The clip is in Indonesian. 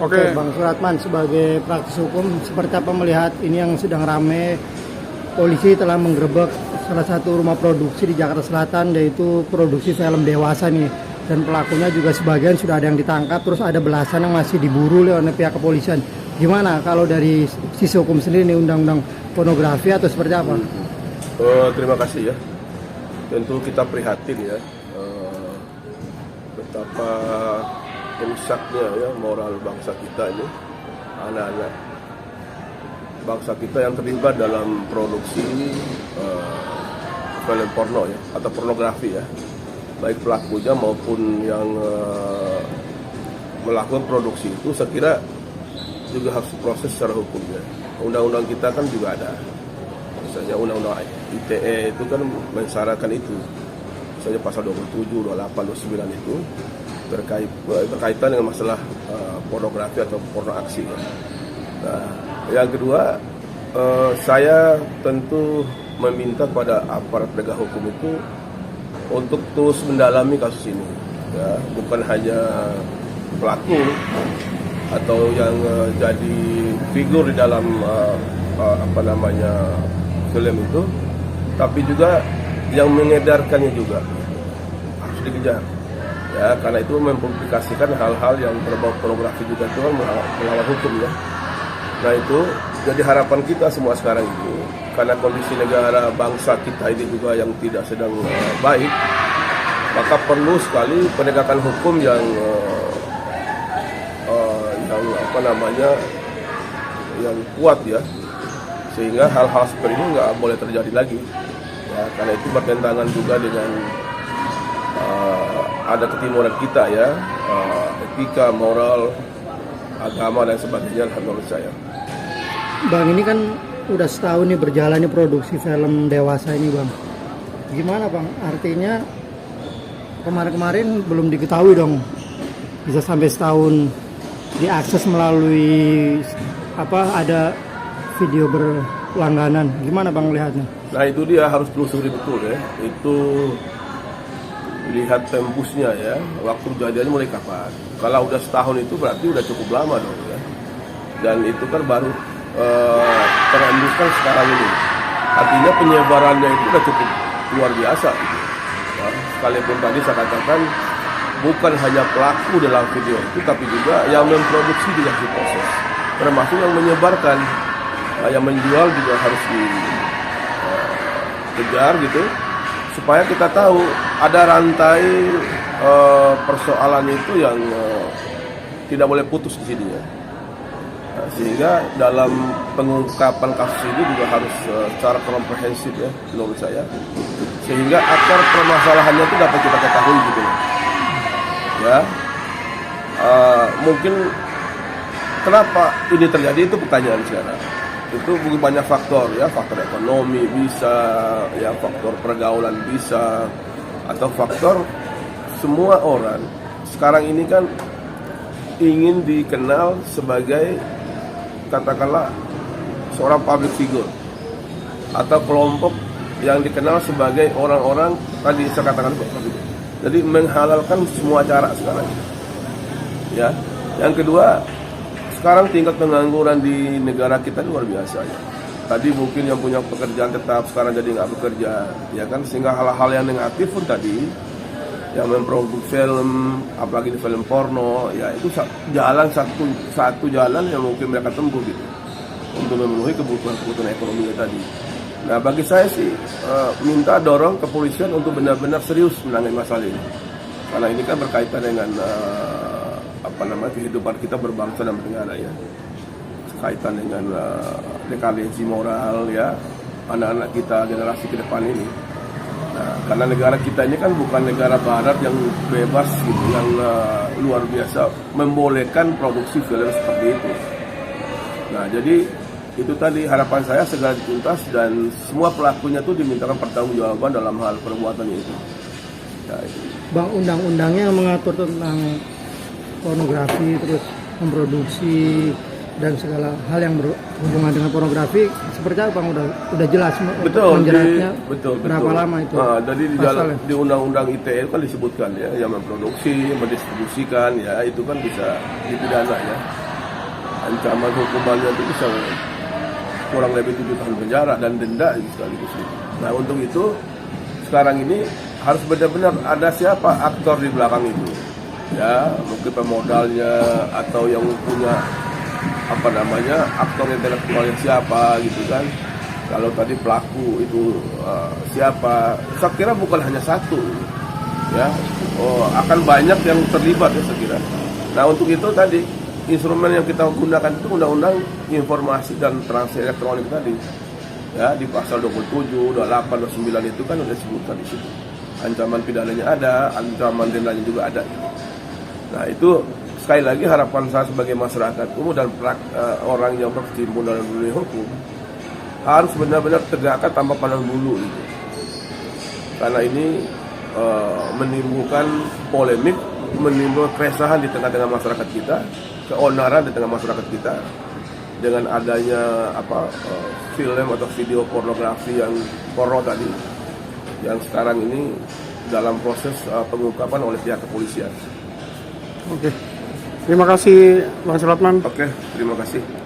Oke, Bang Suratman, sebagai praktisi hukum, seperti apa melihat ini yang sedang rame, polisi telah menggerebek salah satu rumah produksi di Jakarta Selatan, yaitu produksi film dewasa nih, dan pelakunya juga sebagian sudah ada yang ditangkap, terus ada belasan yang masih diburu oleh pihak kepolisian. Gimana kalau dari sisi hukum sendiri nih, undang-undang pornografi atau seperti apa? Terima kasih ya. Tentu kita prihatin ya, betapa rusaknya ya moral bangsa kita ini, anak-anak bangsa kita yang terlibat dalam produksi film porno ya, atau pornografi ya, baik pelakunya maupun yang melakukan produksi itu. Saya kira juga harus proses secara hukumnya. Undang-undang kita kan juga ada, misalnya undang-undang ITE itu kan mensyaratkan itu, misalnya pasal 27, 28, 29 itu berkaitan dengan masalah pornografi atau porno aksi ya. Nah, yang kedua, saya tentu meminta pada aparat penegak hukum itu untuk terus mendalami kasus ini ya, bukan hanya pelaku atau yang jadi figur di dalam film itu, tapi juga yang mengedarkannya juga harus dikejar ya, karena itu mempublikasikan hal-hal yang berbau pornografi juga itu melawan hukum ya. Nah itu jadi harapan kita semua sekarang ini, karena kondisi negara bangsa kita ini juga yang tidak sedang baik, maka perlu sekali penegakan hukum yang yang kuat ya, sehingga hal-hal seperti ini nggak boleh terjadi lagi ya, karena itu bertentangan juga dengan ada ketimuran kita ya, etika, moral, agama dan sebagainya menurut saya. Bang, ini kan udah setahun nih berjalannya produksi film dewasa ini, Bang. Gimana, Bang? Artinya kemarin-kemarin belum diketahui dong, bisa sampai setahun diakses melalui ada video berlangganan. Gimana, Bang, melihatnya? Nah itu dia harus telusuri betul ya, itu lihat tempusnya ya, waktu kejadiannya mulai kapan. Kalau udah setahun itu berarti udah cukup lama dong ya, dan itu kan baru terhembuskan sekarang ini. Artinya penyebarannya itu udah cukup luar biasa gitu. Nah, sekalipun tadi saya katakan bukan hanya pelaku dalam video itu, tapi juga yang memproduksi juga harus diproses, termasuk yang menyebarkan, yang menjual juga harus dikejar gitu, supaya kita tahu ada rantai persoalan itu yang tidak boleh putus di sini ya. Nah, sehingga dalam pengungkapan kasus ini juga harus secara komprehensif ya menurut saya, sehingga akar permasalahannya itu dapat kita ketahui gitu ya. Mungkin kenapa ini terjadi itu pertanyaan sekarang. Itu banyak faktor ya, faktor ekonomi bisa, ya faktor pergaulan bisa, atau faktor semua orang sekarang ini kan ingin dikenal sebagai katakanlah seorang public figure atau kelompok yang dikenal sebagai orang-orang tadi saya katakan itu. Jadi menghalalkan semua cara sekarang ya. Yang kedua, sekarang tingkat pengangguran di negara kita luar biasa ya. Tadi mungkin yang punya pekerjaan tetap sekarang jadi nggak bekerja ya kan, sehingga hal-hal yang negatif pun tadi yang memproduksi film, apalagi di film porno ya, itu jalan satu jalan yang mungkin mereka tempuh gitu untuk memenuhi kebutuhan ekonominya tadi. Nah bagi saya sih minta dorong kepolisian untuk benar-benar serius menangani masalah ini, karena ini kan berkaitan dengan kehidupan kita berbangsa dan bernegara ya, kaitan dengan dekadensi moral ya anak-anak kita generasi ke depan ini. Nah, karena negara kita ini kan bukan negara barat yang bebas gitu, yang luar biasa membolehkan produksi film seperti itu. Nah jadi itu tadi harapan saya segera dituntas dan semua pelakunya tuh dimintakan pertanggungjawaban dalam hal perbuatannya itu. Ya, itu. Bang, undang-undangnya yang mengatur tentang pornografi, terus memproduksi dan segala hal yang berhubungan dengan pornografi seperti apa, Bang? Udah jelas menjeratnya berapa lama itu? Jadi di undang-undang ITE kan disebutkan ya, yang memproduksi, mendistribusikan ya, itu kan bisa dipidana ya. ancaman hukumannya itu bisa kurang lebih 7 tahun penjara dan denda sekaligus. Nah untuk itu sekarang ini harus benar-benar ada siapa aktor di belakang itu, ya mungkin pemodalnya atau yang punya aktor intelektualnya siapa gitu kan. Kalau tadi pelaku itu siapa, saya kira bukan hanya satu, ya akan banyak yang terlibat ya saya kira. Nah untuk itu tadi instrumen yang kita gunakan itu undang-undang informasi dan transaksi elektronik tadi, ya di pasal 27, 28, 29 itu kan sudah disebutkan di situ. Ancaman pidananya ada, ancaman dendanya juga ada. Nah itu sekali lagi harapan saya sebagai masyarakat umum dan orang yang berkecimpung dalam dunia hukum harus benar-benar tegakkan tanpa pandang bulu gitu. Karena ini menimbulkan polemik, menimbulkan keresahan di tengah-tengah masyarakat kita, keonaran di tengah masyarakat kita dengan adanya film atau video pornografi yang porno tadi yang sekarang ini dalam proses pengungkapan oleh pihak kepolisian. Oke. Terima kasih Bang Suratman. Oke, terima kasih.